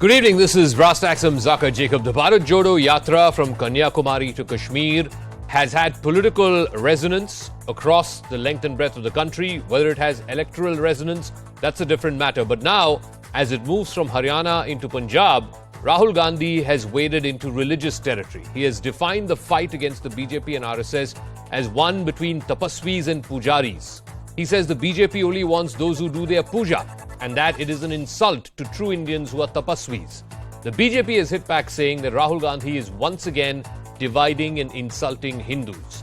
Good evening, this is Rastaxam Zakir Jacob. The Bharat Jodo Yatra from Kanyakumari to Kashmir has had political resonance across the length and breadth of the country. Whether it has electoral resonance, that's a different matter. But now, as it moves from Haryana into Punjab, Rahul Gandhi has waded into religious territory. He has defined the fight against the BJP and RSS as one between Tapasvis and Pujaris. He says the BJP only wants those who do their puja, and that it is an insult to true Indians who are Tapasvis. The BJP has hit back saying that Rahul Gandhi is once again dividing and insulting Hindus.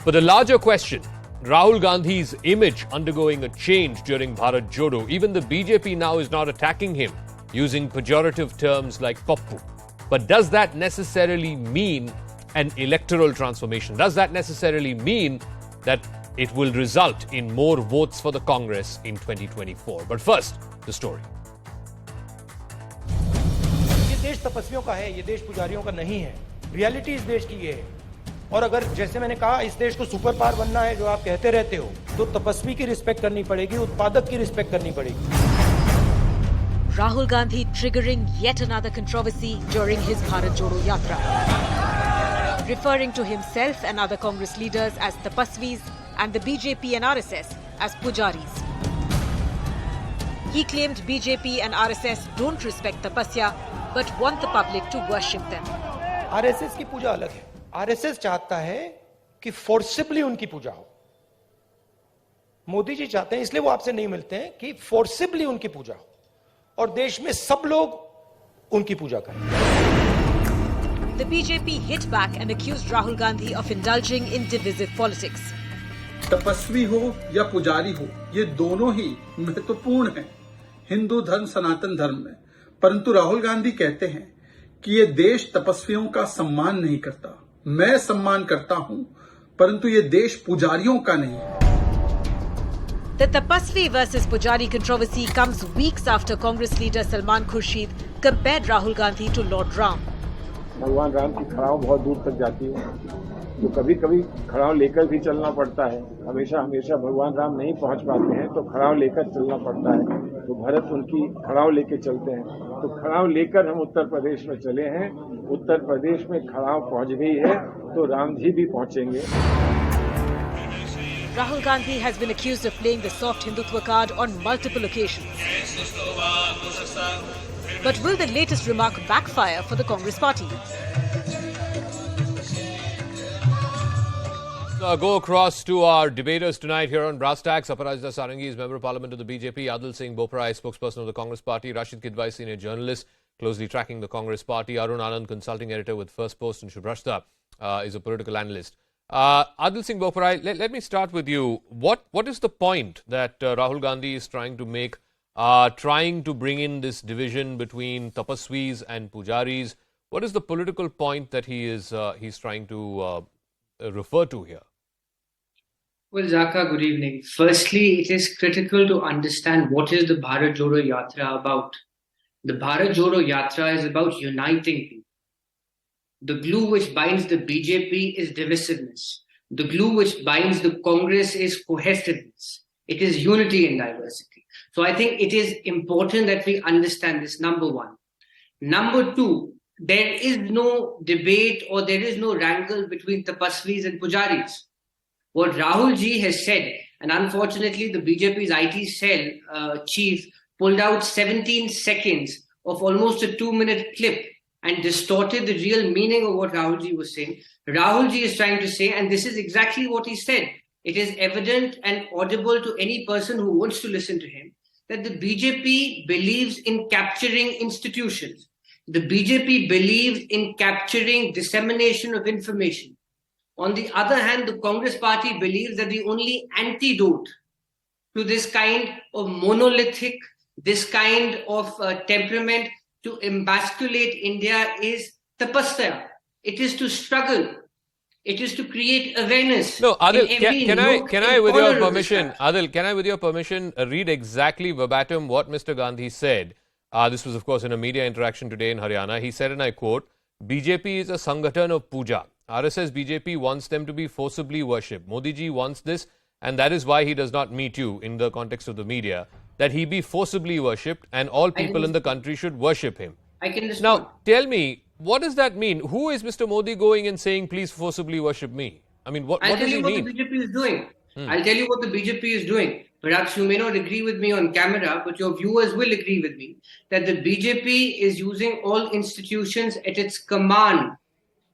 But the larger question, Rahul Gandhi's image undergoing a change during Bharat Jodo. Even the BJP now is not attacking him using pejorative terms like Pappu. But does that necessarily mean an electoral transformation? Does that necessarily mean that it will result in more votes for the Congress in 2024? But first, the story. ये देश तपस्वियों का है, ये देश पुजारियों का नहीं है। रियलिटी इस देश की ये है। और अगर जैसे मैंने कहा इस देश को सुपर पावर बनना है जो आप कहते रहते हो, तो तपस्वी की रिस्पेक्ट करनी पड़ेगी, उत्पादक की रिस्पेक्ट करनी पड़ेगी। Rahul Gandhi triggering yet another controversy during his Bharat Jodo Yatra. Referring to himself and other Congress leaders as Tapasvis and the BJP and RSS as Pujaris. He claimed BJP and RSS don't respect Tapasya but want the public to worship them. RSS की पूजा अलग है। RSS चाहता है कि forcibly उनकी पूजा हो। मोदी जी चाहते हैं, इसलिए वो आपसे नहीं मिलते हैं, कि फोर्सिबली उनकी पूजा हो और देश में सब लोग उनकी पूजा करें। The BJP hit back and accused Rahul Gandhi of indulging in divisive politics. तपस्वी हो या पुजारी हो, ये दोनों ही महत्वपूर्ण हैं हिंदू धर्म सनातन धर्म में। परंतु राहुल गांधी कहते हैं कि ये देश तपस्वियों का सम्मान नहीं करता। मैं सम्मान करता हूं, परंतु ये देश पुजारियों का नहीं है। The Tapasvi versus Pujari controversy comes weeks after Congress leader Salman Khurshid compared Rahul Gandhi to Lord Ram. भगवान राम की खड़ाव बहुत दूर तक जाती है, तो कभी कभी खड़ाव लेकर भी चलना पड़ता है। हमेशा हमेशा भगवान राम नहीं पहुंच पाते हैं, तो खड़ाव लेकर चलना पड़ता है। तो भरत उनकी खड़ाव लेके चलते हैं, तो खड़ाव लेकर हम उत्तर प्रदेश में चले हैं। उत्तर प्रदेश में खड़ाव पहुंच गई है, तो राम जी भी पहुंचेंगे। Rahul Gandhi has been accused of playing the soft Hindutva card on multiple occasions. But will the latest remark backfire for the Congress party? Go across to our debaters tonight here on Brass Tacks. Aparajita Sarangi is Member of Parliament of the BJP. Adil Singh Bopra, spokesperson of the Congress Party. Rashid Kidwai, senior journalist, closely tracking the Congress Party. Arun Anand, consulting editor with First Post. And Shubrashta is a political analyst. Adil Singh Bopra, let me start with you. What is the point that Rahul Gandhi is trying to make, trying to bring in this division between Tapasvis and Pujaris? What is the political point that he's trying to refer to here? Well, Zaka, good evening. Firstly, it is critical to understand what is the Bharat Jodo Yatra about. The Bharat Jodo Yatra is about uniting people. The glue which binds the BJP is divisiveness. The glue which binds the Congress is cohesiveness. It is unity in diversity. So I think it is important that we understand this, number one. Number two, there is no debate or there is no wrangle between Tapasvis and Pujaris. What Rahul ji has said, and unfortunately the BJP's IT cell chief pulled out 17 seconds of almost a 2-minute clip and distorted the real meaning of what Rahul ji was saying. Rahul ji is trying to say, and this is exactly what he said, it is evident and audible to any person who wants to listen to him, that the BJP believes in capturing institutions. The BJP believes in capturing dissemination of information. On the other hand, the Congress party believes that the only antidote to this kind of monolithic, this kind of temperament to emasculate India is tapasya. It is to struggle. It is to create awareness. No, Adil, can I with your permission, Adil, can I with your permission read exactly verbatim what Mr. Gandhi said? This was, of course, in a media interaction today in Haryana. He said, and I quote, BJP is a sangathan of puja. RSS BJP wants them to be forcibly worshipped. Modi ji wants this, and that is why he does not meet you in the context of the media, that he be forcibly worshipped and all people in the country should worship him. I can respond. Now, tell me, what does that mean? Who is Mr. Modi going and saying, please forcibly worship me? I mean, what I'll does tell he you what mean? the BJP is doing. I'll tell you what the BJP is doing. Perhaps you may not agree with me on camera, but your viewers will agree with me that the BJP is using all institutions at its command.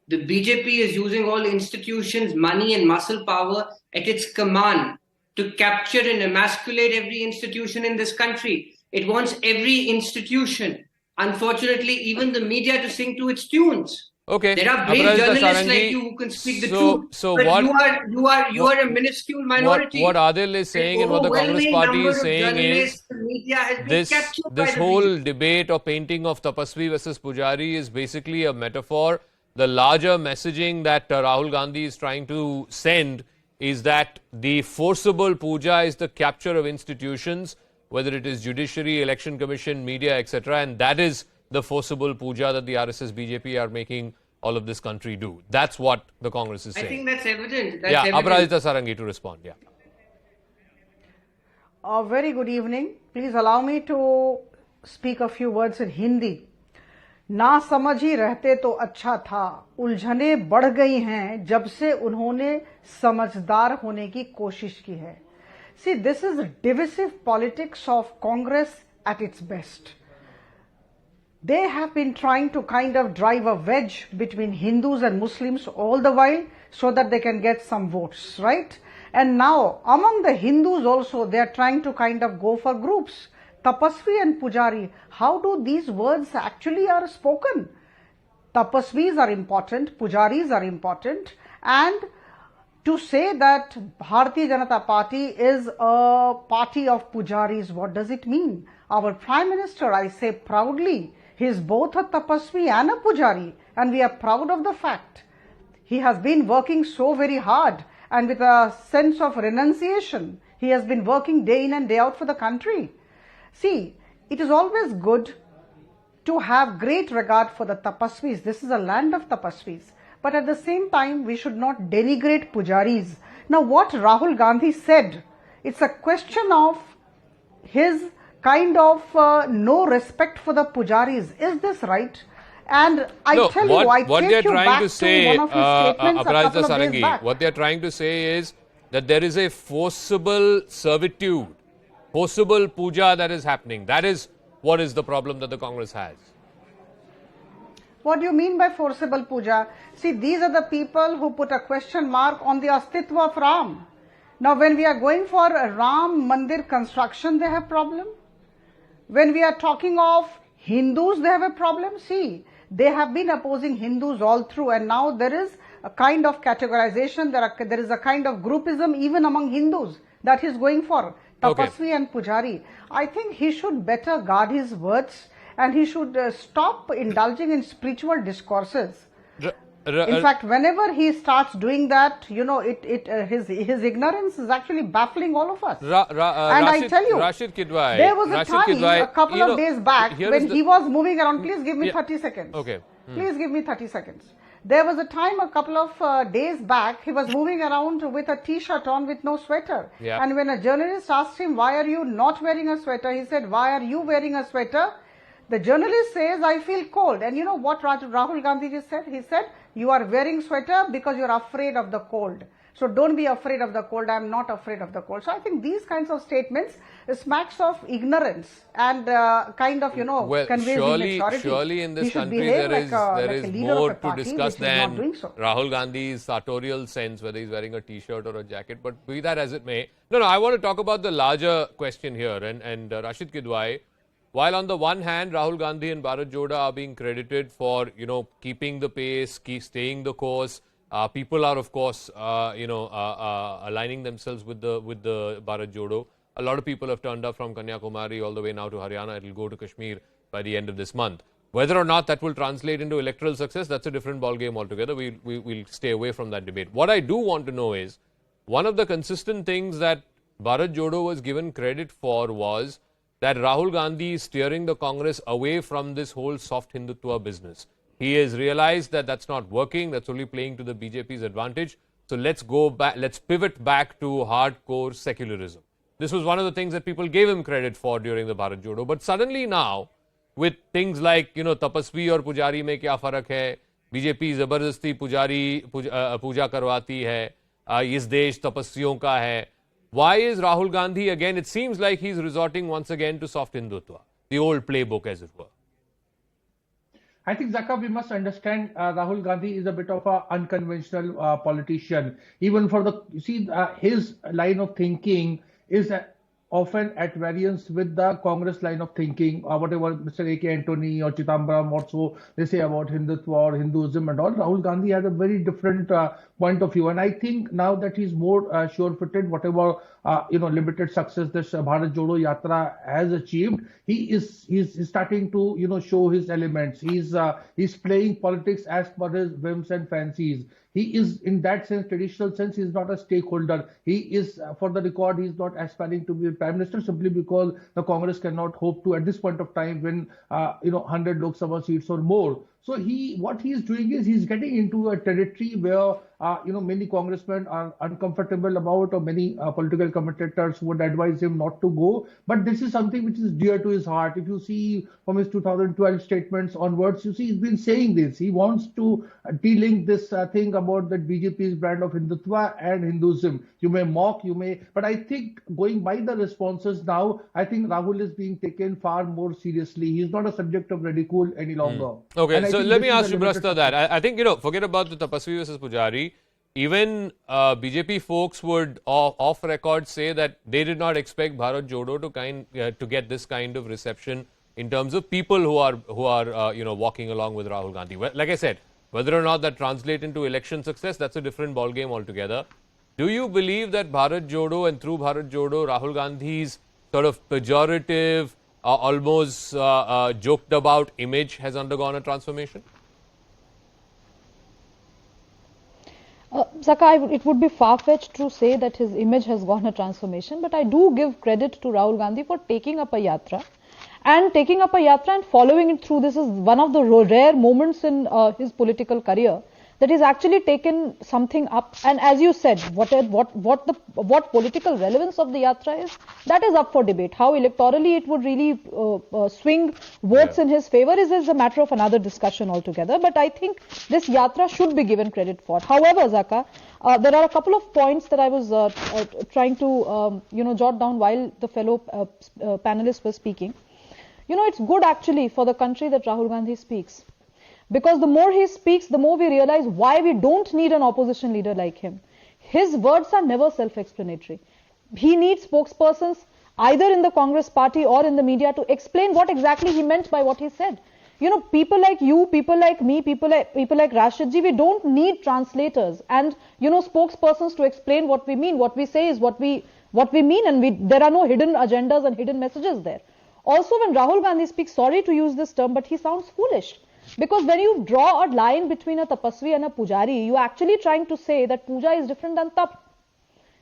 The BJP is using all institutions, money and muscle power at its command to capture and emasculate every institution in this country. It wants every institution, unfortunately, even the media, to sing to its tunes. Okay. There are brave Aparajita journalists Sarangi, like you who can speak the truth. So but what, you are a minuscule minority. what Adil is saying and what the Congress Overwhelming party number is of saying is journalists, the media has been captured by this the whole BJP. debate or painting of Tapasvi versus Pujari is basically a metaphor. The larger messaging that Rahul Gandhi is trying to send is that the forcible puja is the capture of institutions, whether it is judiciary, election commission, media, etc. And that is the forcible puja that the RSS BJP are making all of this country do. That's what the Congress is saying. I think that's evident. That's yeah, evident. Aparajita Sarangi to respond. Yeah. A very good evening. Please allow me to speak a few words in Hindi. ना समझ ही रहते तो अच्छा था, उलझने बढ़ गई हैं जब से उन्होंने समझदार होने की कोशिश की है. See, this is divisive politics of Congress at its best. They have been trying to kind of drive a wedge between Hindus and Muslims all the while so that they can get some votes, right? And now among the Hindus also they are trying to kind of go for groups. Tapasvi and Pujari, how do these words actually are spoken? Tapasvis are important, Pujaris are important, and to say that Bharatiya Janata Party is a party of Pujaris, what does it mean? Our Prime Minister, I say proudly, he is both a Tapasvi and a Pujari, and we are proud of the fact. He has been working so very hard and with a sense of renunciation. He has been working day in and day out for the country. See, it is always good to have great regard for the Tapasvis. This is a land of Tapasvis. But at the same time, we should not denigrate Pujaris. Now, what Rahul Gandhi said, it's a question of his kind of no respect for the Pujaris. Is this right? And I tell you, I take you back to one of his statements a couple of days back. What they are trying to say is that there is a forcible servitude, forcible puja that is happening. That is what is the problem that the Congress has. What do you mean by forcible puja? See, these are the people who put a question mark on the Astitva of Ram. Now, when we are going for a Ram Mandir construction, they have problem. When we are talking of Hindus, they have a problem. See, they have been opposing Hindus all through, and now there is a kind of categorization, there is a kind of groupism even among Hindus that he is going for. Tapasvi and Pujari. I think he should better guard his words and he should stop indulging in spiritual discourses. In fact, whenever he starts doing that, you know, his ignorance is actually baffling all of us. And I tell you, Rashid Kidwai, there was a time a couple of days back when he was moving around. Please give me 30 seconds. Okay. Please give me 30 seconds. There was a time a couple of days back, he was moving around with a t-shirt on with no sweater. Yeah. And when a journalist asked him, why are you not wearing a sweater? He said, why are you wearing a sweater? The journalist says, I feel cold. And you know what Rahul Gandhi just said? He said, you are wearing sweater because you are afraid of the cold. So don't be afraid of the cold. I am not afraid of the cold. So I think these kinds of statements smacks of ignorance and kind of, you know, conveys immaturity. Surely in this country there is more to discuss than Rahul Gandhi's sartorial sense, whether he's wearing a t-shirt or a jacket. But be that as it may, no, I want to talk about the larger question here. And Rashid Kidwai, while on the one hand, Rahul Gandhi and Bharat Jodo are being credited for, you know, keeping the pace, staying the course. People are, of course, aligning themselves with the Bharat Jodo. A lot of people have turned up from Kanyakumari all the way now to Haryana. It will go to Kashmir by the end of this month. Whether or not that will translate into electoral success, that's a different ballgame altogether. We'll stay away from that debate. What I do want to know is, one of the consistent things that Bharat Jodo was given credit for was that Rahul Gandhi is steering the Congress away from this whole soft Hindutva business. He has realized that that's not working, that's only playing to the BJP's advantage. So let's go back, let's pivot back to hardcore secularism. This was one of the things that people gave him credit for during the Bharat Jodo. But suddenly now, with things like, Tapasvi और Pujari में क्या फर्क है, BJP जबरदस्ती पूजा करवाती है, इस देश तपस्वियों का है. Why is Rahul Gandhi again? It seems like he's resorting once again to soft Hindutva, the old playbook, as it were. I think, Zaka, we must understand Rahul Gandhi is a bit of an unconventional politician. Even for his line of thinking is often at variance with the Congress line of thinking, whatever Mr. A.K. Antony or Chidambaram also they say about Hindutva or Hinduism and all. Rahul Gandhi has a very different point of view, and I think now that he's more sure-footed, whatever limited success this Bharat Jodo Yatra has achieved, he's starting to show his elements. He's playing politics as per his whims and fancies. He is, in that sense, traditional sense, he is not a stakeholder. He is, for the record, he is not aspiring to be Prime Minister simply because the Congress cannot hope to, at this point of time, win 100 Lok Sabha seats or more. So what he is doing is he's getting into a territory where many congressmen are uncomfortable about, or many political commentators would advise him not to go. But this is something which is dear to his heart. If you see from his 2012 statements onwards, you see he's been saying this. He wants to de-link this thing about that BJP's brand of Hindutva and Hinduism. You may mock, but I think going by the responses now, I think Rahul is being taken far more seriously. He's not a subject of ridicule any longer. Okay, so let me ask you, Brasta, that. I think, forget about the Tapasvi versus Pujari. Even BJP folks would off record say that they did not expect Bharat Jodo to get this kind of reception in terms of people who are walking along with Rahul Gandhi. Well, like I said, whether or not that translates into election success, that's a different ballgame altogether. Do you believe that Bharat Jodo, and through Bharat Jodo, Rahul Gandhi's sort of pejorative, almost joked about image has undergone a transformation? Zaka, it would be far-fetched to say that his image has gone a transformation, but I do give credit to Rahul Gandhi for taking up a yatra and following it through. This is one of the rare moments in his political career that he's actually taken something up. And as you said, what political relevance of the yatra is, that is up for debate. How electorally it would really swing votes in his favor is a matter of another discussion altogether. But I think this yatra should be given credit for. However, Zaka, there are a couple of points that I was trying to jot down while the fellow panelists were speaking. It's good actually for the country that Rahul Gandhi speaks. Because the more he speaks, the more we realize why we don't need an opposition leader like him. His words are never self-explanatory. He needs spokespersons either in the Congress party or in the media to explain what exactly he meant by what he said. People like you, people like me, people like Rashidji, we don't need translators and, spokespersons to explain what we mean. What we say is what we mean, and there are no hidden agendas and hidden messages there. Also, when Rahul Gandhi speaks, sorry to use this term, but he sounds foolish. Because when you draw a line between a Tapasvi and a Pujari, you are actually trying to say that Puja is different than Tap.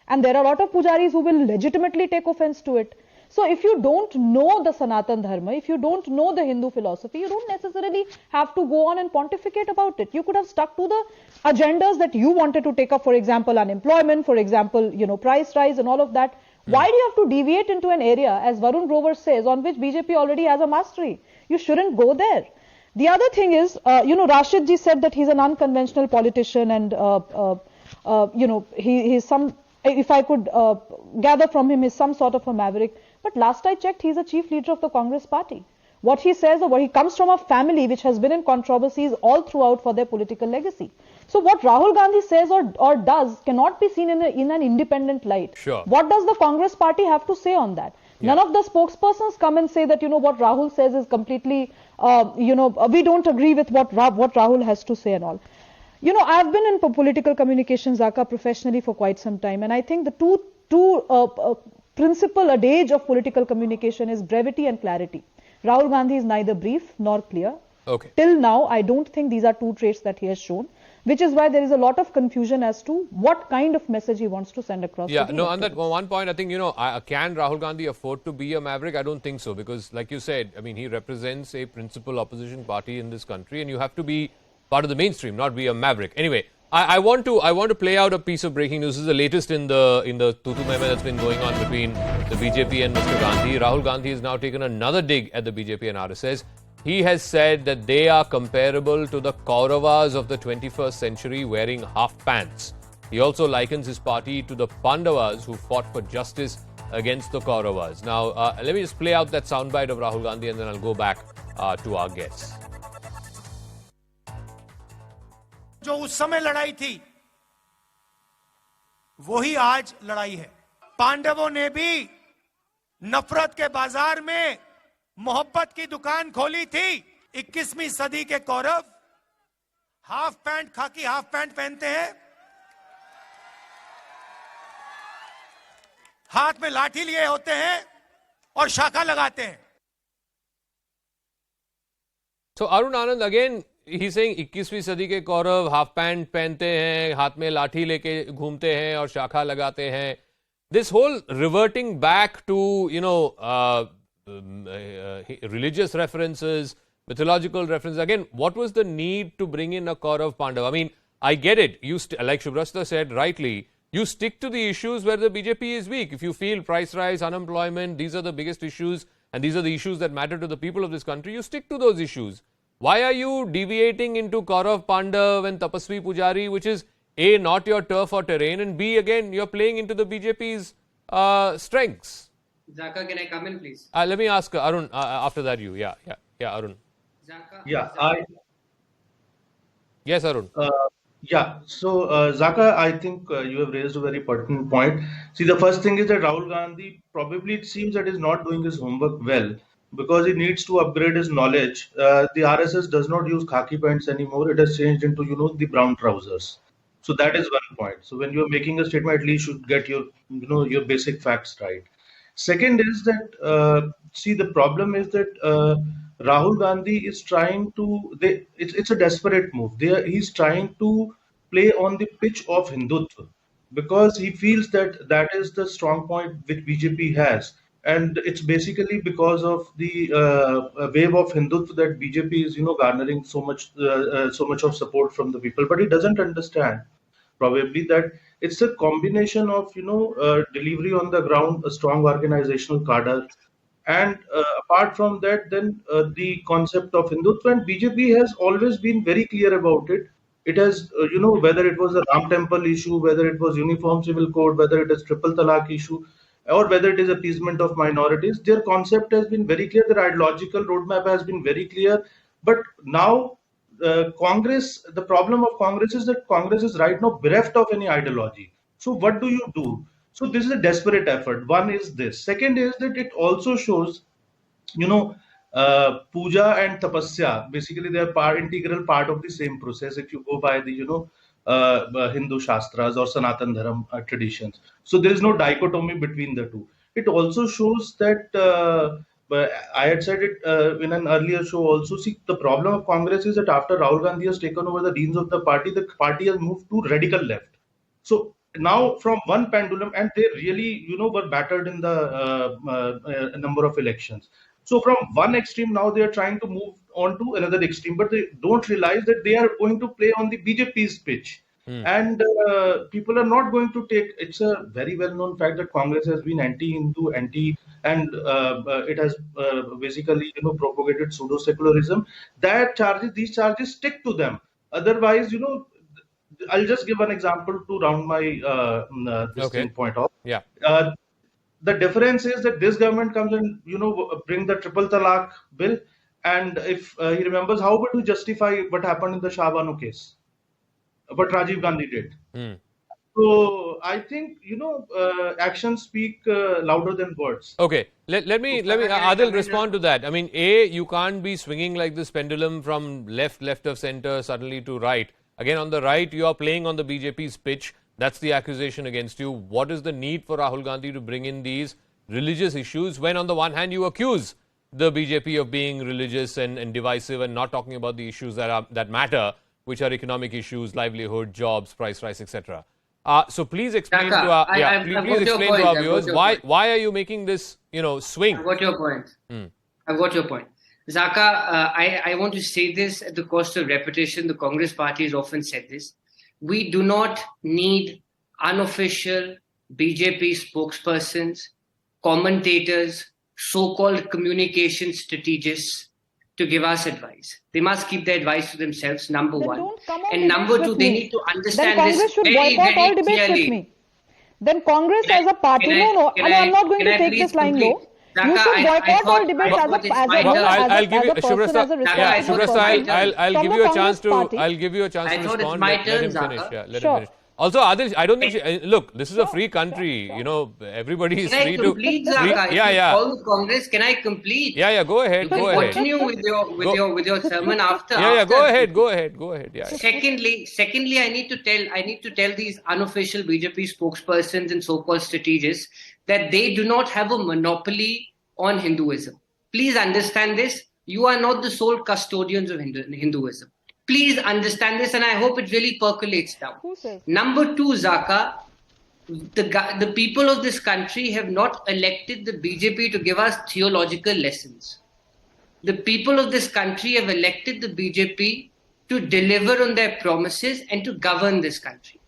And there are a lot of Pujaris who will legitimately take offense to it. So if you don't know the Sanatan Dharma, if you don't know the Hindu philosophy, you don't necessarily have to go on and pontificate about it. You could have stuck to the agendas that you wanted to take up, for example, unemployment, for example, price rise and all of that. Why do you have to deviate into an area, as Varun Grover says, on which BJP already has a mastery? You shouldn't go there. The other thing is, Rashidji said that he's an unconventional politician and, he's some, if I could gather from him, is some sort of a maverick. But last I checked, he's a chief leader of the Congress party. What he says, or what he comes from a family which has been in controversies all throughout for their political legacy. So what Rahul Gandhi says or does cannot be seen in an independent light. Sure. What does the Congress party have to say on that? Yeah. None of the spokespersons come and say that, what Rahul says is completely, we don't agree with what Rahul has to say and all. I've been in political communications, Zaka, professionally for quite some time. And I think the two principal adage of political communication is brevity and clarity. Rahul Gandhi is neither brief nor clear. Okay. Till now, I don't think these are two traits that he has shown, which is why there is a lot of confusion as to what kind of message he wants to send across. Yeah, no, on that one point, I think, can Rahul Gandhi afford to be a maverick? I don't think so, because like you said, he represents a principal opposition party in this country, and you have to be part of the mainstream, not be a maverick. Anyway, I want to play out a piece of breaking news. This is the latest in the tutu meme that's been going on between the BJP and Mr. Gandhi. Rahul Gandhi has now taken another dig at the BJP and RSS. he has said that they are comparable to the Kauravas of the 21st century wearing half pants. He also likens his party to the Pandavas who fought for justice against the Kauravas. Now, let me just play out that soundbite of Rahul Gandhi and then I'll go back to our guests. जो उस समय लड़ाई थी वही आज लड़ाई है। पांडवों ने भी नफरत के बाजार में मोहब्बत की दुकान खोली थी। 21वीं सदी के कौरव हाफ पैंट खाकी हाफ पैंट पहनते हैं, हाथ में लाठी लिए होते हैं और शाखा लगाते हैं। So Arun Anand, again, he's saying 21वीं सदी के कौरव हाफ पैंट पहनते हैं, हाथ में लाठी लेके घूमते हैं और शाखा लगाते हैं. This whole reverting back to, religious references, mythological references. Again, what was the need to bring in a Kaurav Pandav? I mean, I get it. You like Shubrasta said rightly, you stick to the issues where the BJP is weak. If you feel price rise, unemployment, these are the biggest issues and these are the issues that matter to the people of this country, you stick to those issues. Why are you deviating into Kaurav Pandav and Tapasvi Pujari, which is A, not your turf or terrain, and B, again, you're playing into the BJP's strengths? Zaka, can I come in, please? Let me ask Arun after that. Yeah, Arun. Zaka, Yes, Arun. So Zaka, I think you have raised a very pertinent point. See, the first thing is that Rahul Gandhi probably, it seems that is not doing his homework well, because he needs to upgrade his knowledge. The RSS does not use khaki pants anymore. It has changed into, the brown trousers. So that is one point. So when you are making a statement, at least you should get your, your basic facts right. Second is that, see, the problem is that Rahul Gandhi is trying to, it's a desperate move. He's trying to play on the pitch of Hindutva, because he feels that that is the strong point which BJP has. And it's basically because of the wave of Hindutva that BJP is, garnering so much of support from the people. But he doesn't understand probably that it's a combination of, delivery on the ground, a strong organizational cadre. And apart from that, then the concept of Hindutva, and BJP has always been very clear about it. It has, whether it was the Ram Temple issue, whether it was Uniform Civil Code, whether it is Triple Talaq issue, or whether it is appeasement of minorities, their concept has been very clear. Their ideological roadmap has been very clear. But now, Congress, the problem of Congress is that Congress is right now bereft of any ideology. So what do you do? So this is a desperate effort. One is this. Second is that it also shows, Puja and Tapasya, basically they are integral part of the same process if you go by the, Hindu Shastras or Sanatan Dharam traditions. So there is no dichotomy between the two. It also shows that, I had said it in an earlier show also, see, the problem of Congress is that after Rahul Gandhi has taken over the reins of the party has moved to radical left. So now from one pendulum, and they really, were battered in the number of elections. So from one extreme, now they are trying to move on to another extreme, but they don't realize that they are going to play on the BJP's pitch. And people are not going to take, it's a very well-known fact that Congress has been anti-Hindu, and it has basically, propagated pseudo-secularism. These charges stick to them. Otherwise, I'll just give an example to round my point off. Yeah. The difference is that this government comes and, bring the Triple Talaq bill. And if he remembers, how would we justify what happened in the Shah Banu case? What Rajiv Gandhi did. So I think, actions speak louder than words. Okay, let me Adil respond to that. I mean, A, you can't be swinging like this pendulum from left of center suddenly to right. Again, on the right, you are playing on the BJP's pitch. That's the accusation against you. What is the need for Rahul Gandhi to bring in these religious issues when on the one hand you accuse the BJP of being religious and divisive and not talking about the issues that matter, which are economic issues, livelihood, jobs, price rise, etc. So please explain to our viewers why are you making this swing? I've got your point. I've got your point. Zaka, I want to say this at the cost of repetition. The Congress party has often said this. We do not need unofficial BJP spokespersons, commentators, so-called communication strategists to give us advice. They must keep their advice to themselves, number Then one. don't come on And debates number two, with they me. need to Then understand Congress this should very, boycott all very debates with clearly. me. Then Congress Can as I- a party, can I- no, can I'm not going can to I take please this line complete? low. Zaka, You should boycott all debates I as thought a it's as my a turn. I'll give you, as a person, as a Zaka, yeah, I responsible thought Shubhrasta, it's my person. I'll From give the you a Congress chance to, party. I'll give you a chance I to thought it's respond. my Let turn, him finish. Zaka. Yeah, let Sure. him finish. Also, Adil, I don't think, look, this is a free country. You know, everybody is Can I free to. complete, Zaka? If Yeah, you yeah. call the Congress, can I complete? Yeah, go ahead, You can go ahead. continue with your sermon after. Yeah, after. go ahead. Yeah. Secondly, I need to tell these unofficial BJP spokespersons and so-called strategists that they do not have a monopoly on Hinduism. Please understand this. You are not the sole custodians of Hinduism. Please understand this, and I hope it really percolates down. Who says? Number two, Zaka, the people of this country have not elected the BJP to give us theological lessons. The people of this country have elected the BJP to deliver on their promises and to govern this country.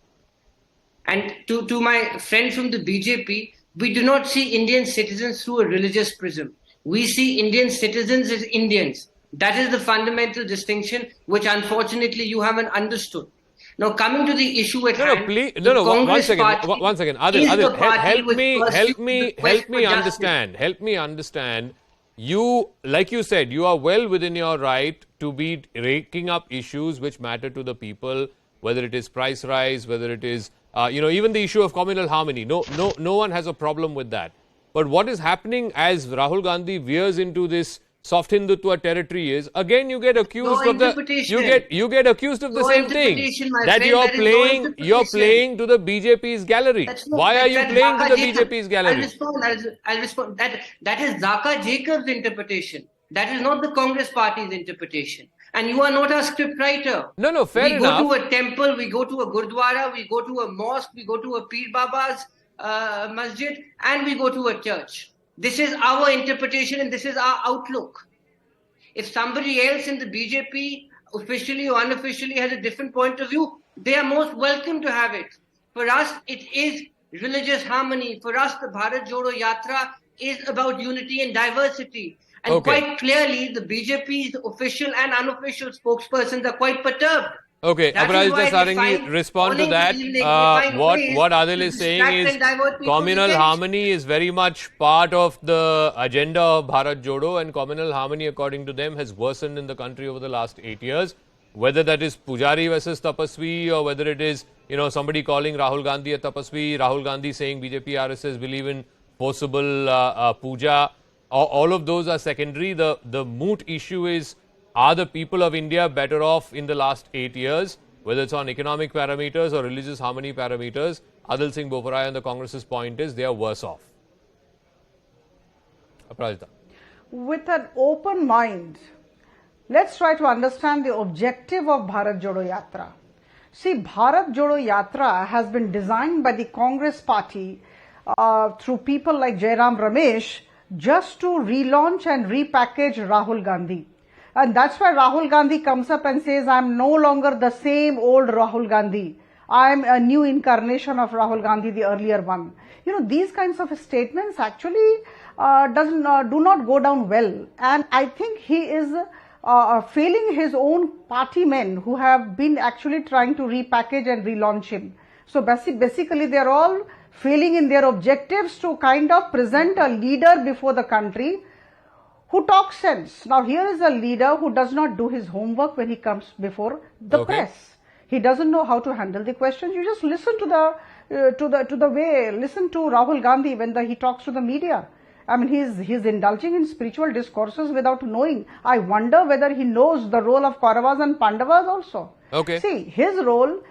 And to my friend from the BJP, we do not see Indian citizens through a religious prism. We see Indian citizens as Indians. That is the fundamental distinction, which unfortunately you haven't understood. Now, coming to the issue at hand, Please, the Congress one second. Adil, help me understand. Help me understand. You, like you said, you are well within your right to be raking up issues which matter to the people, whether it is price rise, whether it is, even the issue of communal harmony. No one has a problem with that. But what is happening as Rahul Gandhi veers into this soft Hindutva territory is, again you get accused of the you get accused of the same thing, that you're playing to the BJP's gallery. Why are you playing to the BJP's gallery? I'll respond. That is Zaka Jacob's interpretation. That is not the Congress party's interpretation. And you are not a script writer. No, fair enough. We go to a temple, we go to a gurdwara, we go to a mosque, we go to a Peer Baba's masjid, and we go to a church. This is our interpretation and this is our outlook. If somebody else in the BJP, officially or unofficially, has a different point of view, they are most welcome to have it. For us, it is religious harmony. For us, the Bharat Jodo Yatra is about unity and diversity. And quite clearly, the BJP's official and unofficial spokespersons are quite perturbed. Okay, Aparajita Sarangi, respond to that. What Adil is saying is communal harmony is very much part of the agenda of Bharat Jodo, and communal harmony, according to them, has worsened in the country over the last 8 years. Whether that is Pujari versus Tapasvi, or whether it is somebody calling Rahul Gandhi a Tapasvi, Rahul Gandhi saying BJP RSS believe in forcible puja, all of those are secondary. The moot issue is, are the people of India better off in the last 8 years, whether it's on economic parameters or religious harmony parameters? Adil Singh Boparai and the Congress's point is they are worse off. Aparajita. With an open mind, let's try to understand the objective of Bharat Jodo Yatra. See, Bharat Jodo Yatra has been designed by the Congress party through people like Jairam Ramesh just to relaunch and repackage Rahul Gandhi. And that's why Rahul Gandhi comes up and says, I'm no longer the same old Rahul Gandhi. I'm a new incarnation of Rahul Gandhi, the earlier one. These kinds of statements actually do not go down well. And I think he is failing his own party men who have been actually trying to repackage and relaunch him. So basically they are all failing in their objectives to kind of present a leader before the country who talks sense. Now here is a leader who does not do his homework when he comes before the press. He doesn't know how to handle the questions. You just listen to listen to Rahul Gandhi when he talks to the media. I mean, he's indulging in spiritual discourses without knowing. I wonder whether he knows the role of Kauravas and Pandavas also. See, his role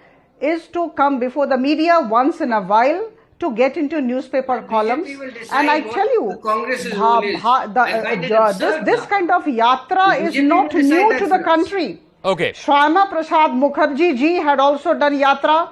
is to come before the media once in a while, to get into newspaper columns, and I tell you, this kind of yatra is not new to the country. Shyama Prasad Mukherjee ji had also done yatra.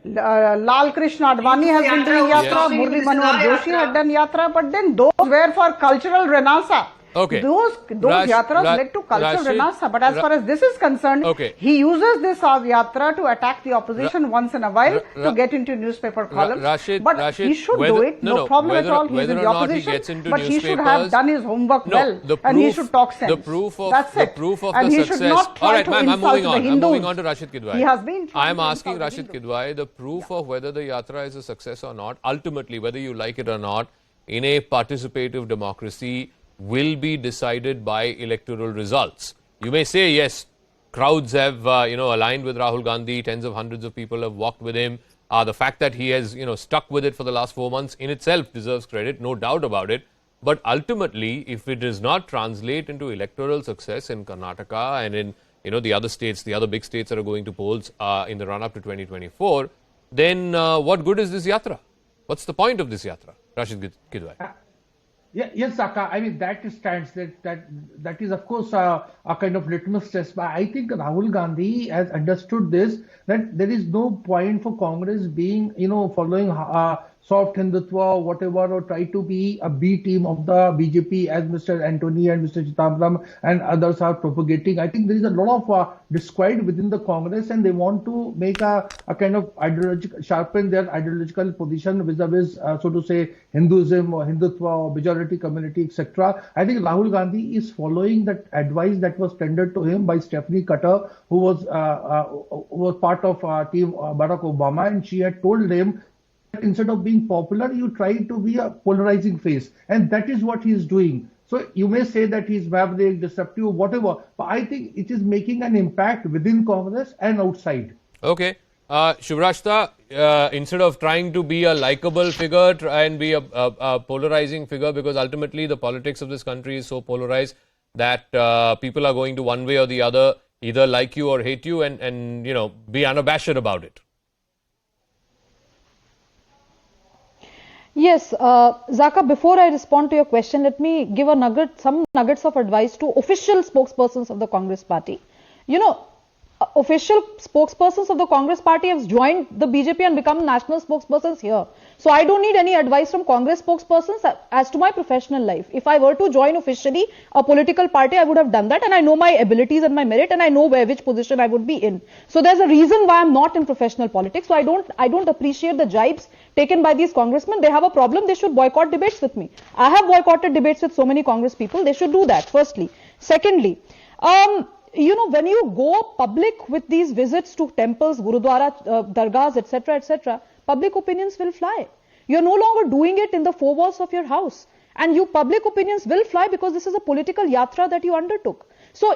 Lal Krishna Advani has been doing yatra. Murli Manohar Joshi had done yatra, but then those were for cultural renaissance. Okay. Those yatras led to cultural renaissance. But as far as this is concerned, he uses this yatra to attack the opposition once in a while to get into newspaper columns. But he should do it. No problem at all. He's in the opposition. But he should have done his homework well. And he should talk sense. That's it. And he should not try to insult the Hindus. I'm moving on to Rashid Kidwai. He has been. I'm asking Rashid Kidwai, the proof of whether the yatra is a success or not, ultimately, whether you like it or not, in a participative democracy, will be decided by electoral results. You may say, yes, crowds have, aligned with Rahul Gandhi, tens of hundreds of people have walked with him. The fact that he has, stuck with it for the last 4 months in itself deserves credit, no doubt about it. But ultimately, if it does not translate into electoral success in Karnataka and in, the other states, the other big states that are going to polls in the run-up to 2024, then what good is this yatra? What's the point of this yatra? Rashid Kidwai. Yes, Zaka. I mean, that stands. That is, of course, a kind of litmus test. But I think Rahul Gandhi has understood this, that there is no point for Congress being, following soft Hindutva or whatever, or try to be a B team of the BJP as Mr. Antony and Mr. Chidambaram and others are propagating. I think there is a lot of disquiet within the Congress, and they want to make a kind of sharpen their ideological position vis-a-vis, so to say, Hinduism or Hindutva or majority community, etc. I think Rahul Gandhi is following that advice that was tendered to him by Stephanie Cutter, who was part of team Barack Obama, and she had told him, instead of being popular, you try to be a polarizing face. And that is what he is doing. So you may say that he's maverick, disruptive, whatever. But I think it is making an impact within Congress and outside. Okay. Shivrashta, instead of trying to be a likable figure, try and be a polarizing figure, because ultimately the politics of this country is so polarized that people are going to one way or the other, either like you or hate you, and be unabashed about it. Yes, Zaka, before I respond to your question, let me give some nuggets of advice to official spokespersons of the Congress party. Official spokespersons of the Congress party have joined the BJP and become national spokespersons here. So I don't need any advice from Congress spokespersons as to my professional life. If I were to join officially a political party, I would have done that, and I know my abilities and my merit, and I know which position I would be in. So there's a reason why I'm not in professional politics. So I don't appreciate the jibes taken by these congressmen. They have a problem. They should boycott debates with me. I have boycotted debates with so many Congress people. They should do that, firstly. Secondly, when you go public with these visits to temples, gurudwara, dargahs, etc., public opinions will fly. You're no longer doing it in the four walls of your house. And public opinions will fly because this is a political yatra that you undertook. So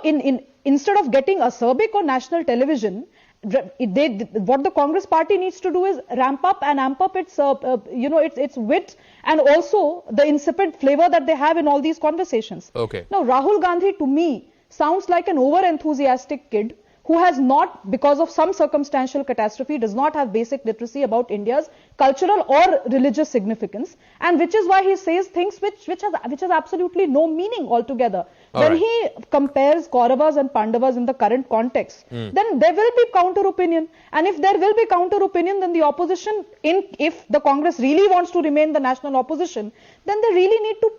instead of getting acerbic on national television, what the Congress party needs to do is ramp up and amp up its wit and also the insipid flavor that they have in all these conversations. Okay. Now, Rahul Gandhi, to me, sounds like an over-enthusiastic kid who has not, because of some circumstantial catastrophe, does not have basic literacy about India's cultural or religious significance, and which is why he says things which has absolutely no meaning altogether. When he compares Kauravas and Pandavas in the current context, then there will be counter-opinion. And if there will be counter-opinion, then the opposition, if the Congress really wants to remain the national opposition, then they really need to,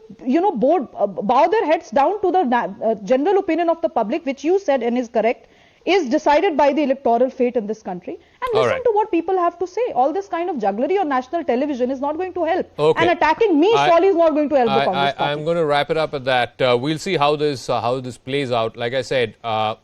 bow their heads down to the general opinion of the public, which you said and is correct, is decided by the electoral fate in this country, and listen to what people have to say. All this kind of jugglery on national television is not going to help. Okay. And attacking me surely is not going to help the Congress party. I'm going to wrap it up at that. We'll see how this plays out. Like I said, on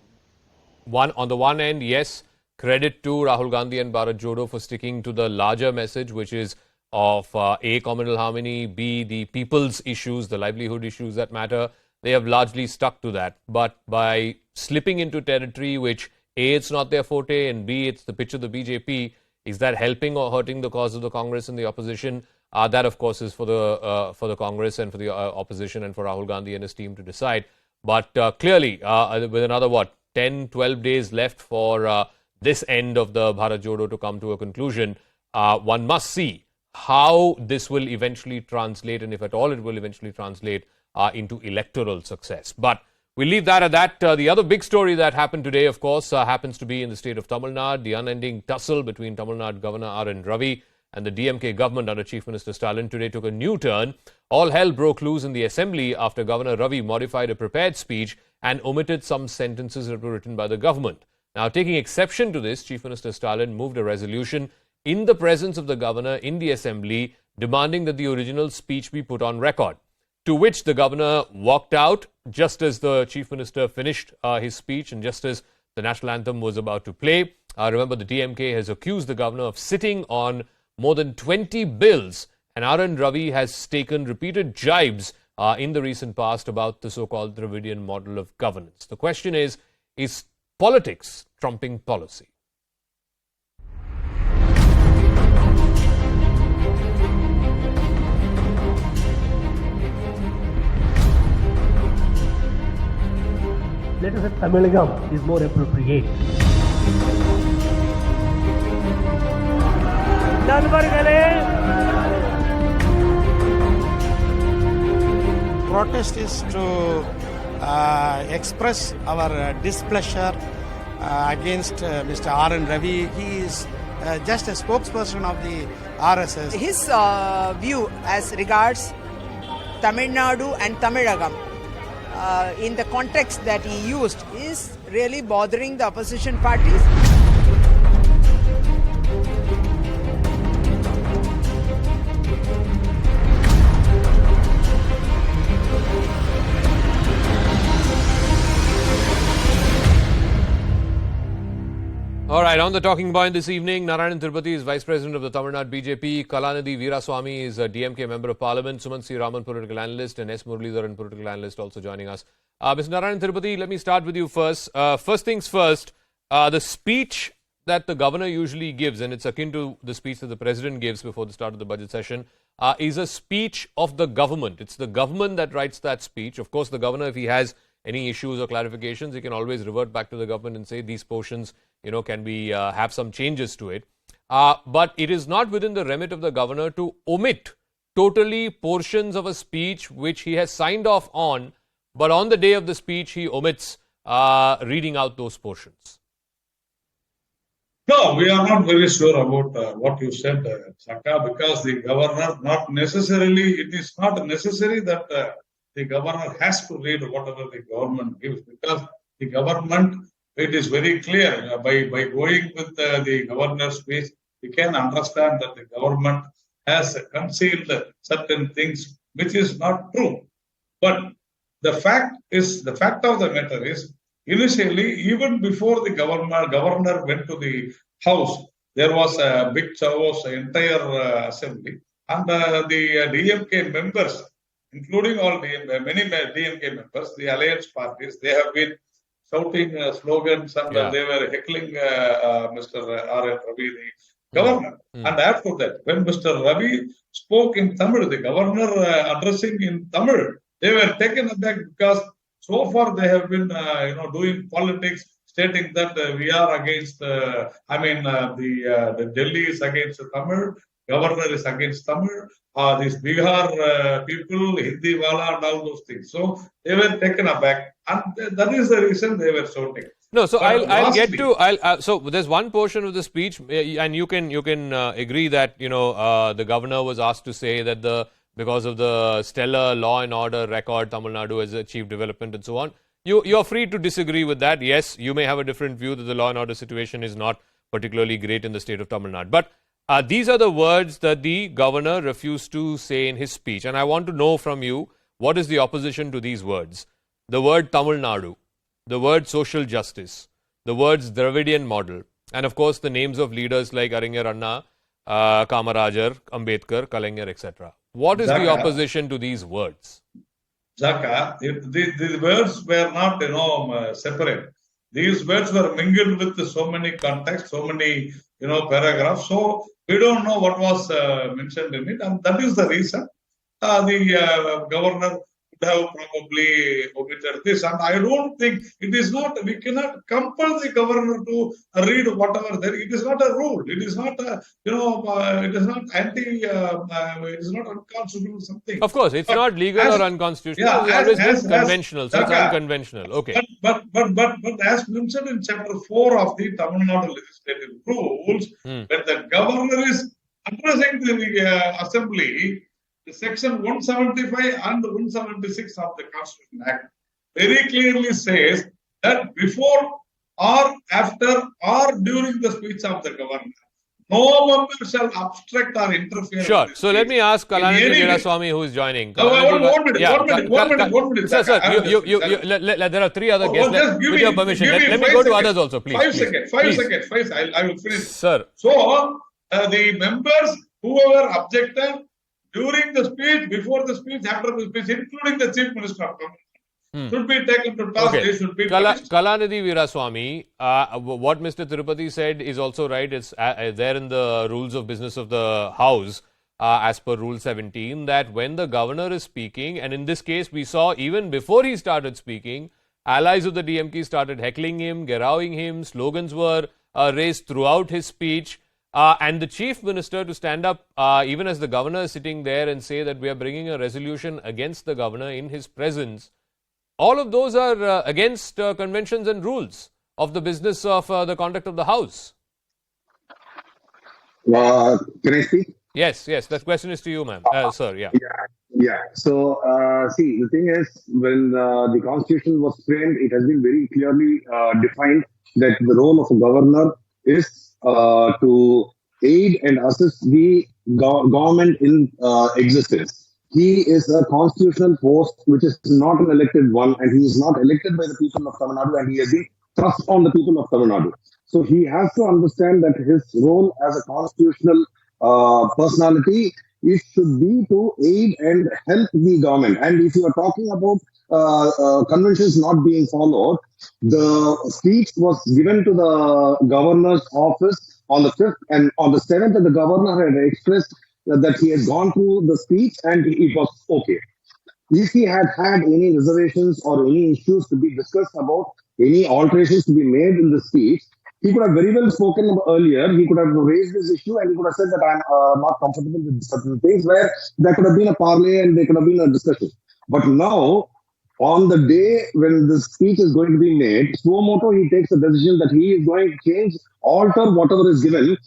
the one end, yes, credit to Rahul Gandhi and Bharat Jodo for sticking to the larger message, which is of A, communal harmony, B, the people's issues, the livelihood issues that matter. They have largely stuck to that. But by slipping into territory which A, it's not their forte, and B, it's the pitch of the BJP, is that helping or hurting the cause of the Congress and the opposition? That, of course, is for the Congress and for the opposition and for Rahul Gandhi and his team to decide. But clearly, with another, 10, 12 days left for this end of the Bharat Jodo to come to a conclusion, one must see how this will eventually translate, and if at all it will eventually translate into electoral success. But we'll leave that at that. The other big story that happened today, of course, happens to be in the state of Tamil Nadu, the unending tussle between Tamil Nadu Governor R.N. Ravi and the DMK government under Chief Minister Stalin today took a new turn. All hell broke loose in the assembly after Governor Ravi modified a prepared speech and omitted some sentences that were written by the government. Now, taking exception to this, Chief Minister Stalin moved a resolution in the presence of the governor in the assembly demanding that the original speech be put on record, to which the governor walked out just as the Chief Minister finished his speech and just as the national anthem was about to play. Remember, the DMK has accused the governor of sitting on more than 20 bills, and R.N. Ravi has taken repeated jibes in the recent past about the so-called Dravidian model of governance. The question is politics trumping policy? Let us say Tamilagam is more appropriate. Protest is to express our displeasure against Mr. R.N. Ravi. He is just a spokesperson of the RSS. His view as regards Tamil Nadu and Tamilagam in the context that he used is really bothering the opposition parties. All right, on the talking point this evening, Narayanan Tirupati is Vice President of the Tamil Nadu BJP, Kalanidhi Veeraswamy is a DMK Member of Parliament, Sumant C. Raman, political analyst, and S. Muralidharan, political analyst, also joining us. Mr. Narayanan Tirupati, let me start with you first. First things first, the speech that the governor usually gives, and it's akin to the speech that the president gives before the start of the budget session, is a speech of the government. It's the government that writes that speech. Of course, the governor, if he has any issues or clarifications, he can always revert back to the government and say these portions, can be have some changes to it. But it is not within the remit of the governor to omit totally portions of a speech which he has signed off on, but on the day of the speech he omits reading out those portions. No, we are not very sure about what you said, Saka, because the governor it is not necessary that the governor has to read whatever the government gives, because the government, it is very clear by going with the governor's speech, we can understand that the government has concealed certain things which is not true. But the fact of the matter is, initially, even before the governor went to the house, there was a big chaos, entire assembly, and the DMK members, including many DMK members, the alliance parties, they have been shouting slogans and they were heckling Mr. R.N. Ravi, the governor. And after that, when Mr. Ravi spoke in Tamil, the governor addressing in Tamil, they were taken aback because so far they have been doing politics, stating that we are against, the Delhi is against Tamil, governor is against Tamil, these Bihar people, Hindi wala and all those things. So they were taken aback, and that is the reason they were shouting. No, so I'll get to. So there's one portion of the speech, and you can agree that the governor was asked to say that because of the stellar law and order record Tamil Nadu has achieved development and so on. You're free to disagree with that. Yes, you may have a different view that the law and order situation is not particularly great in the state of Tamil Nadu. But these are the words that the governor refused to say in his speech. And I want to know from you, what is the opposition to these words? The word Tamil Nadu, the word social justice, the words Dravidian model, and of course the names of leaders like Aringer Anna, Kamarajar, Ambedkar, Kalaignar, etc. What is the opposition to these words? Zaka, the words were not, separate. These words were mingled with so many contexts, so many, paragraphs. So we don't know what was mentioned in it, and that is the reason the governor would have probably omitted this. And I don't think it is not. We cannot compel the governor to read whatever there. It is not a rule. It is not it is not it is not unconstitutional something. Of course, it's not legal or unconstitutional. It's always been conventional. So it's unconventional. Okay. But as mentioned in chapter 4 of the Tamil Nadu legislative rules, when the governor is addressing the assembly, the section 175 and 176 of the Constitution Act very clearly says that before or after or during the speech of the governor, no member shall obstruct or interfere. Sure. So let me ask Kalanidhi Veeraswamy, who is joining. One minute. Sir, there are three other guests. With your permission, let me go to others also, please. 5 seconds. I will finish. Sir. So, the members, whoever objected during the speech, before the speech, after the speech, including the Chief Minister of Tamil Nadu, should be taken to task. They should be punished. Kalanidhi Veeraswamy, what Mr. Tirupati said is also right. It's there in the rules of business of the House, as per Rule 17, that when the governor is speaking, and in this case we saw even before he started speaking, allies of the DMK started heckling him, gerawing him, slogans were raised throughout his speech. And the Chief Minister to stand up, even as the governor is sitting there, and say that we are bringing a resolution against the governor in his presence. All of those are against conventions and rules of the business of the conduct of the House. Can I speak? Yes. That question is to you, ma'am. Sir, yeah. Yeah. So, see, the thing is, when the Constitution was framed, it has been very clearly defined that the role of a governor is to aid and assist the government in existence. He is a constitutional post which is not an elected one, and he is not elected by the people of Tamil Nadu, and he has been thrust on the people of Tamil Nadu. So he has to understand that his role as a constitutional personality, it should be to aid and help the government. And if you are talking about conventions not being followed, the speech was given to the governor's office on the 5th, and on the 7th, the governor had expressed that he has gone through the speech and it was okay. If he had any reservations or any issues to be discussed about, any alterations to be made in the speech, he could have very well spoken earlier. He could have raised this issue and he could have said that I'm not comfortable with certain things, where there could have been a parley and there could have been a discussion. But now, on the day when the speech is going to be made, suo motu, he takes a decision that he is going to change, alter whatever is given.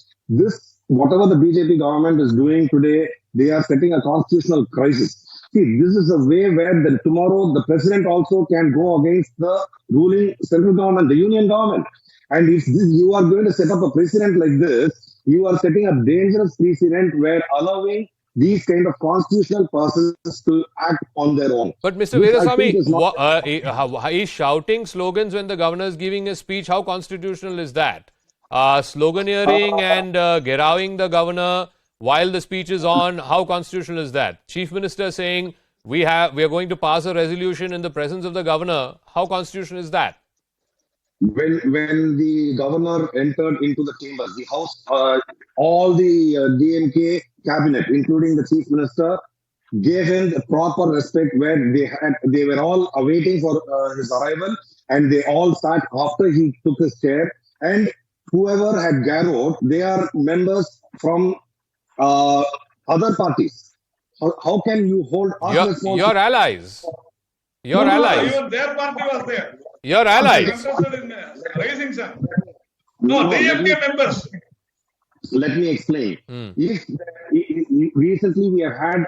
Whatever the BJP government is doing today, they are setting a constitutional crisis. See, this is a way where tomorrow the president also can go against the ruling central government, the union government. And if you are going to set up a precedent like this, you are setting a dangerous precedent where allowing these kind of constitutional persons to act on their own. But Mr. Veerasamy, he's shouting slogans when the governor is giving a speech. How constitutional is that? Sloganeering and gerawing the governor while the speech is on, how constitutional is that? Chief Minister saying we are going to pass a resolution in the presence of the governor. How constitutional is that? When the governor entered into the chambers, the house, all the DMK cabinet, including the Chief Minister, gave him the proper respect, where they were all awaiting for his arrival, and they all sat after he took his chair. And whoever had garrowed, they are members from other parties. How can you hold us responsible? Your allies. Your allies. Even their party was there. Your allies. Raising some. No, DMK members. Let me explain. Recently, we have had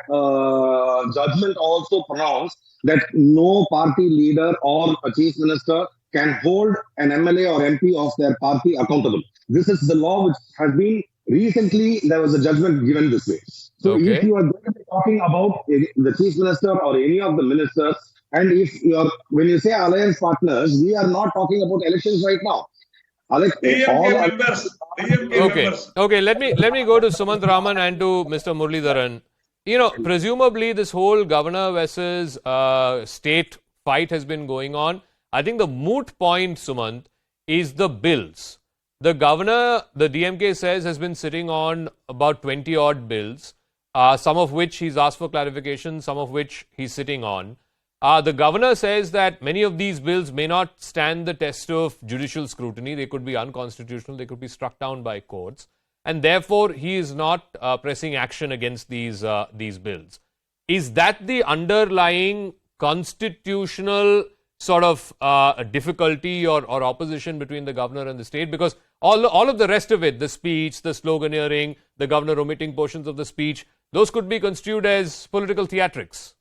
judgment also pronounced that no party leader or a chief minister can hold an MLA or MP of their party accountable. This is the law which has been recently, there was a judgment given this way. So if you are going to be talking about the chief minister or any of the ministers, and when you say alliance partners, we are not talking about elections right now. DMK members. Okay. Let me go to Sumant Raman and to Mr. Muralidharan. Presumably this whole governor versus state fight has been going on. I think the moot point, Sumant, is the bills. The governor, the DMK says, has been sitting on about 20 odd bills, some of which he's asked for clarification, some of which he's sitting on. The governor says that many of these bills may not stand the test of judicial scrutiny. They could be unconstitutional. They could be struck down by courts. And therefore, he is not pressing action against these bills. Is that the underlying constitutional sort of difficulty or opposition between the governor and the state? Because all of the rest of it, the speech, the sloganeering, the governor omitting portions of the speech, those could be construed as political theatrics.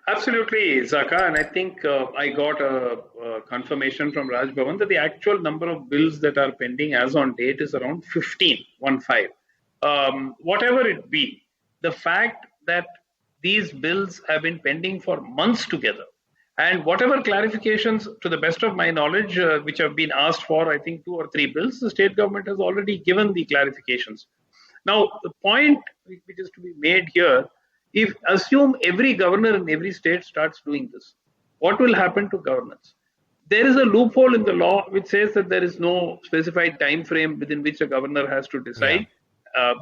Absolutely, Zaka, and I think I got a confirmation from Raj Bhavan that the actual number of bills that are pending as on date is around 15. Whatever it be, the fact that these bills have been pending for months together, and whatever clarifications, to the best of my knowledge, which have been asked for, I think 2 or 3 bills, the state government has already given the clarifications. Now, the point which is to be made here, if assume every governor in every state starts doing this, what will happen to governance? There is a loophole in the law which says that there is no specified time frame within which a governor has to decide.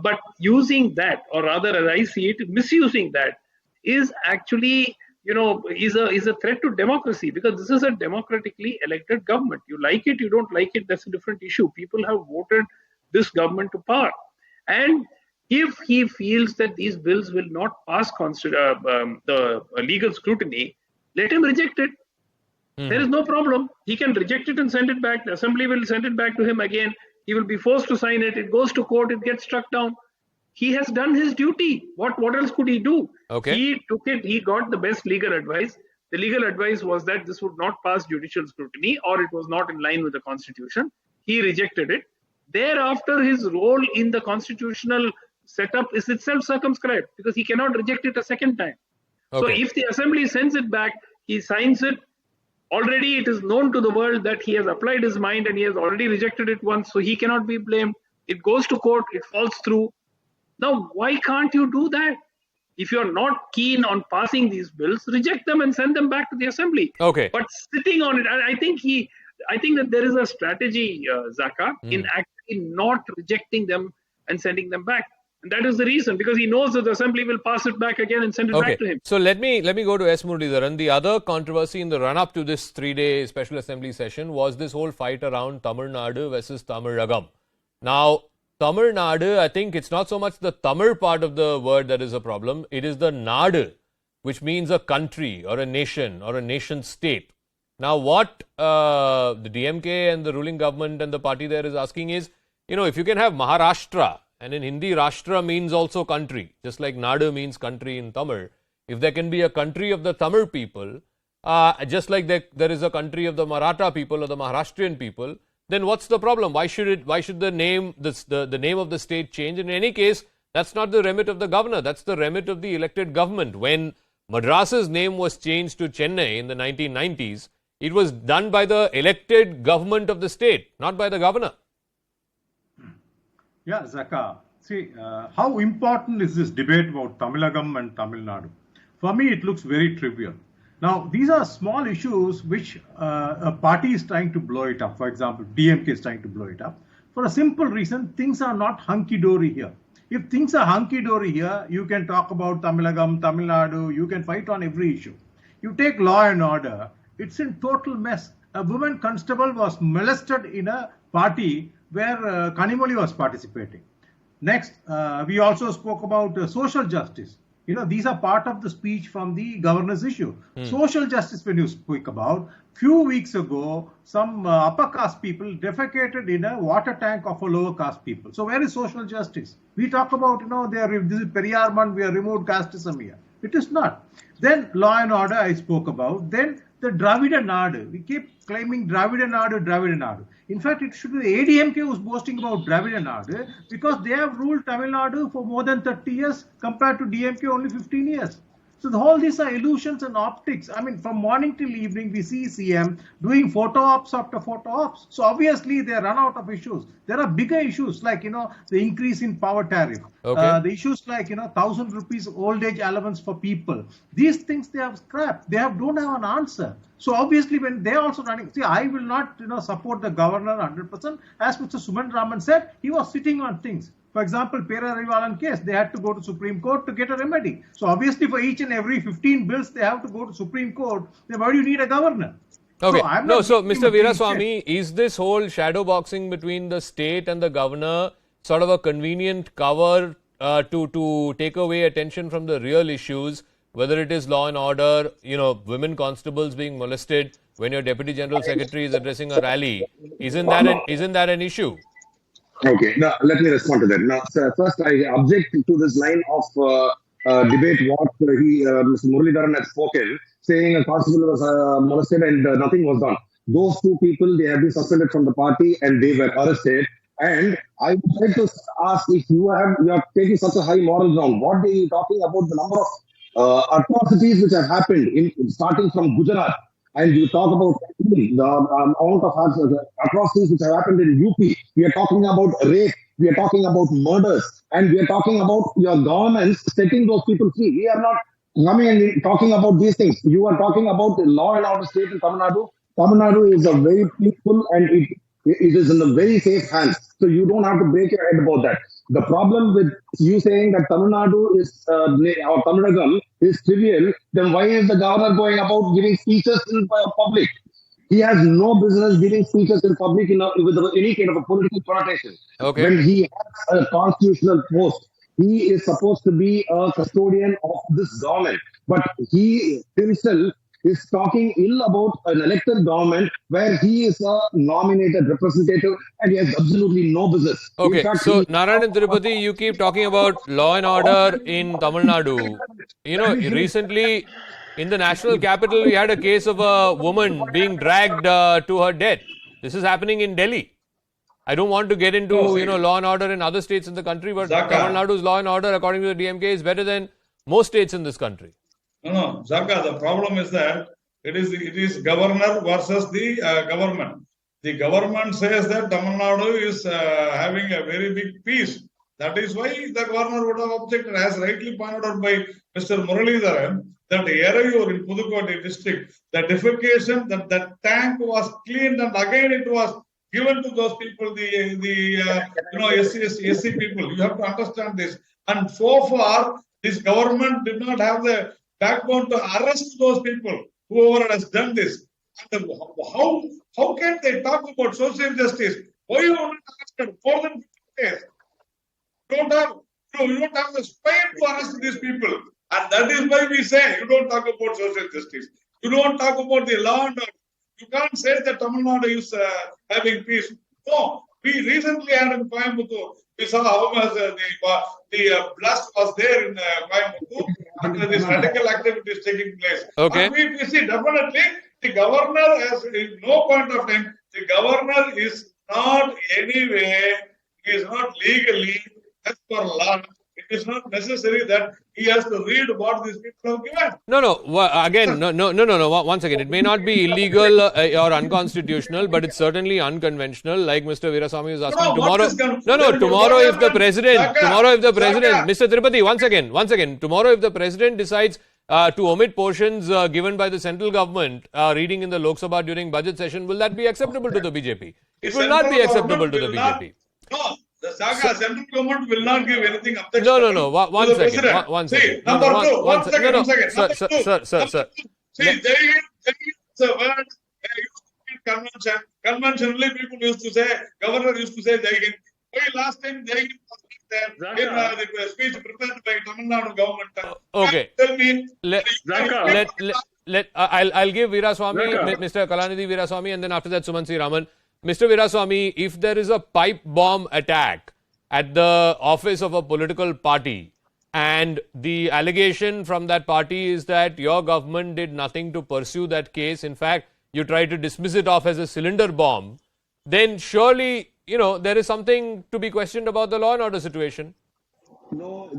But using that, or rather as I see it, misusing that is actually, is a threat to democracy, because this is a democratically elected government. You like it, you don't like it, that's a different issue. People have voted this government to power. And if he feels that these bills will not pass the legal scrutiny, let him reject it. There is no problem. He can reject it and send it back. The assembly will send it back to him again. He will be forced to sign it. It goes to court. It gets struck down. He has done his duty. What else could he do? Okay. He took it. He got the best legal advice. The legal advice was that this would not pass judicial scrutiny, or it was not in line with the constitution. He rejected it. Thereafter, his role in the constitutional setup is itself circumscribed, because he cannot reject it a second time. So if the assembly sends it back, he signs it. Already it is known to the world that he has applied his mind and he has already rejected it once, so he cannot be blamed. It goes to court, it falls through. Now, why can't you do that? If you're not keen on passing these bills, reject them and send them back to the assembly. Okay. But sitting on it, I think that there is a strategy, Zaka, in actually not rejecting them and sending them back. And that is the reason, because he knows that the assembly will pass it back again and send it back to him. So let me go to S. Muralidharan. The other controversy in the run-up to this 3-day special assembly session was this whole fight around Tamil Nadu versus Tamilagam. Now, Tamil Nadu, I think it's not so much the Tamil part of the word that is a problem. It is the Nadu, which means a country or a nation or a nation state. Now, what the DMK and the ruling government and the party there is asking is, if you can have Maharashtra, and in Hindi, Rashtra means also country, just like Nadu means country in Tamil. If there can be a country of the Tamil people, just like there is a country of the Maratha people or the Maharashtrian people, then what's the problem? Why should the name the name of the state change? In any case, that's not the remit of the governor. That's the remit of the elected government. When Madras's name was changed to Chennai in the 1990s, it was done by the elected government of the state, not by the governor. Yeah, Zaka. See, how important is this debate about Tamilagam and Tamil Nadu? For me, it looks very trivial. Now, these are small issues which a party is trying to blow it up. For example, DMK is trying to blow it up. For a simple reason, things are not hunky-dory here. If things are hunky-dory here, you can talk about Tamilagam, Tamil Nadu, you can fight on every issue. You take law and order, it's in total mess. A woman constable was molested in a party where Kanimoli was participating. Next, we also spoke about social justice. These are part of the speech from the governor's issue. Social justice, when you speak about, few weeks ago, some upper caste people defecated in a water tank of a lower caste people. So where is social justice? We talk about, this is Periyarman, we have removed casteism here. It is not. Then law and order I spoke about. Then the Dravida Nadu. We keep claiming Dravida Nadu, Dravida Nadu. In fact, it should be the ADMK who's boasting about Dravida Nadu, because they have ruled Tamil Nadu for more than 30 years compared to DMK only 15 years. So all these are illusions and optics. I mean, from morning till evening, we see CM doing photo ops after photo ops. So obviously, they run out of issues. There are bigger issues like, the increase in power tariff. The issues like, 1,000 rupees old age allowance for people. These things they have scrapped. They don't have an answer. So obviously, when they're also running, see, I will not, support the governor 100%. As Mr. Suman Raman said, he was sitting on things. For example, Pera Rivalan case, they had to go to Supreme Court to get a remedy. So obviously, for each and every 15 bills, they have to go to Supreme Court. Then why do you need a governor? Okay. So Mr. Veeraswamy, is this whole shadow boxing between the state and the governor sort of a convenient cover to take away attention from the real issues, whether it is law and order, women constables being molested when your deputy general secretary is addressing a rally. Isn't that an issue? Okay, now let me respond to that. Now, sir, first I object to this line of debate what Mr. Muralidharan had spoken, saying a constable was molested and nothing was done. Those two people, they have been suspended from the party and they were arrested. And I would like to ask, if you are taking such a high moral ground, what are you talking about the number of atrocities which have happened starting from Gujarat? And you talk about the amount of atrocities which have happened in UP. We are talking about rape. We are talking about murders. And we are talking about your governments setting those people free. We are not coming and talking about these things. You are talking about the law and order state in Tamil Nadu. Tamil Nadu is a very peaceful and it is in a very safe hands. So you don't have to break your head about that. The problem with you saying that Tamil Nadu is, or Tamil Nadu is trivial, then why is the governor going about giving speeches in public? He has no business giving speeches in public with any kind of a political connotation. Okay. When he has a constitutional post, he is supposed to be a custodian of this government. But he himself is talking ill about an elected government where he is a nominated representative and he has absolutely no business. Okay, so Narayan and Tirupati, you keep talking about law and order in Tamil Nadu. Recently in the national capital, we had a case of a woman being dragged to her death. This is happening in Delhi. I don't want to get into, law and order in other states in the country, but Tamil Nadu's law and order, according to the DMK, is better than most states in this country. No, Zaka, the problem is that it is governor versus the government. The government says that Tamil Nadu is having a very big peace. That is why the governor would have objected, as rightly pointed out by Mr. Muralidharan, that Erayur in Pudukkottai district, the defecation, that tank was cleaned and again it was given to those people, SC people. You have to understand this. And so far, this government did not have the backbone to arrest those people, whoever has done this. And how can they talk about social justice? Why you not arrested more than 50 days? You don't have the spine to arrest these people. And that is why we say you don't talk about social justice. You don't talk about the law and order. You can't say that Tamil Nadu is having peace. No, we recently had in Coimbatore, we saw how much the blast was there in Coimbatore after this radical activity is taking place. Okay. And we see definitely the governor has, in no point of time, the governor is not anyway, he is not legally, as per law, it is not necessary that he has to read what these people have given. No. Once again, it may not be illegal or unconstitutional, but it's certainly unconventional. Like Mr. Veeraswamy is asking tomorrow. Tomorrow if the president, Mr. Tirupati, once again, tomorrow if the president decides to omit portions given by the central government reading in the Lok Sabha during budget session, will that be acceptable to the BJP? It will not be acceptable to the BJP. No. The central government will not give anything objection. No. One second. See, number two. One second. Sir. See, there is a word convention. Conventionally, people used to say, governor used to say, Jai Hind. Why last time Jai Hind was there in the speech prepared by Tamil Nadu government? Okay. Tell me. I'll give Veeraswamy, Mr. Kalanidhi Veeraswamy, and then after that, Suman C. Raman. Mr. Veeraswamy, if there is a pipe bomb attack at the office of a political party and the allegation from that party is that your government did nothing to pursue that case, in fact, you tried to dismiss it off as a cylinder bomb, then surely, there is something to be questioned about the law and order situation. No,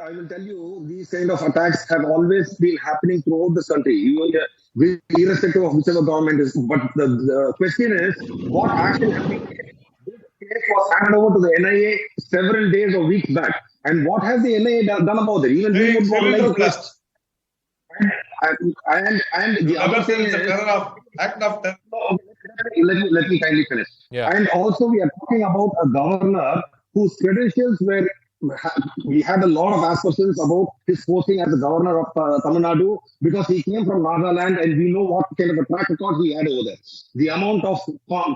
I will tell you, these kind of attacks have always been happening throughout this country, irrespective of whichever government is. But the question is, what action has been taken? This case was handed over to the NIA several days or weeks back. And what has the NIA done about it? Even we would want like and the other thing is, act of terror. Let me kindly finish. Yeah. And also, we are talking about a governor whose credentials were. We had a lot of aspersions about his posting as the governor of Tamil Nadu because he came from Nagaland and we know what kind of a track record he had over there. The amount of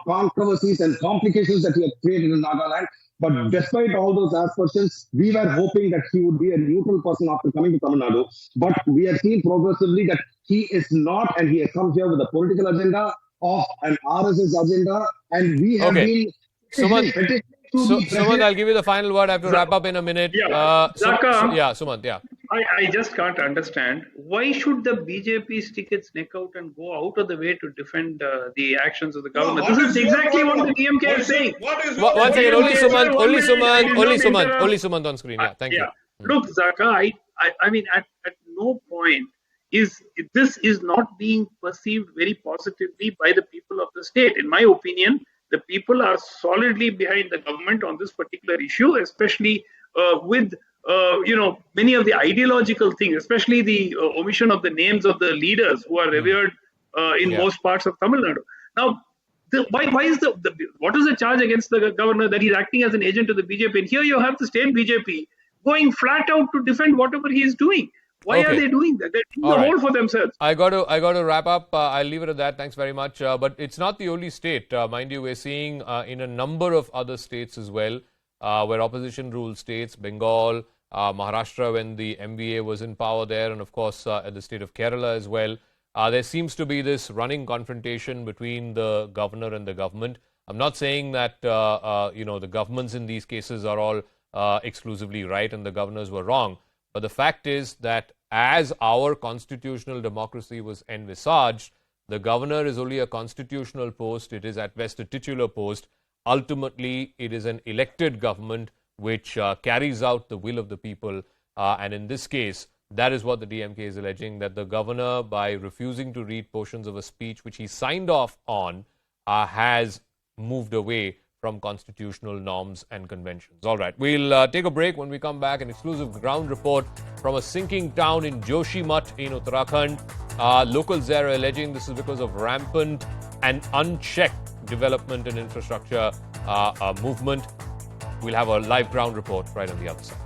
controversies and complications that he had created in Nagaland But despite all those aspersions, we were hoping that he would be a neutral person after coming to Tamil Nadu. But we have seen progressively that he is not, and he has come here with a political agenda of an RSS agenda, and we have been Sumant, Sumant, I'll give you the final word. I have to wrap up in a minute. Sumant, yeah. I just can't understand why should the BJP stick its neck out and go out of the way to defend the actions of the government. This is exactly what the DMK is saying. One second, only Sumant on screen. Yeah, thank you. Look, Zaka, I mean, at no point is this is not being perceived very positively by the people of the state. In my opinion, the people are solidly behind the government on this particular issue, especially with many of the ideological things, especially the omission of the names of the leaders who are revered in most parts of Tamil Nadu. Now, what is the charge against the governor that he's acting as an agent of the BJP? And here you have the state BJP going flat out to defend whatever he is doing. Why are they doing that? They're doing the whole for themselves. I got to wrap up. I'll leave it at that. Thanks very much. But it's not the only state. Mind you, we're seeing in a number of other states as well, where opposition ruled states, Bengal, Maharashtra when the MVA was in power there, and of course at the state of Kerala as well. There seems to be this running confrontation between the governor and the government. I'm not saying that the governments in these cases are all exclusively right and the governors were wrong. But the fact is that as our constitutional democracy was envisaged, the governor is only a constitutional post. It is at best a titular post. Ultimately, it is an elected government which carries out the will of the people. And in this case, that is what the DMK is alleging, that the governor, by refusing to read portions of a speech which he signed off on, has moved away from constitutional norms and conventions. All right, we'll take a break. When we come back, an exclusive ground report from a sinking town in Joshimath in Uttarakhand. Locals there are alleging this is because of rampant and unchecked development and infrastructure movement. We'll have a live ground report right on the other side.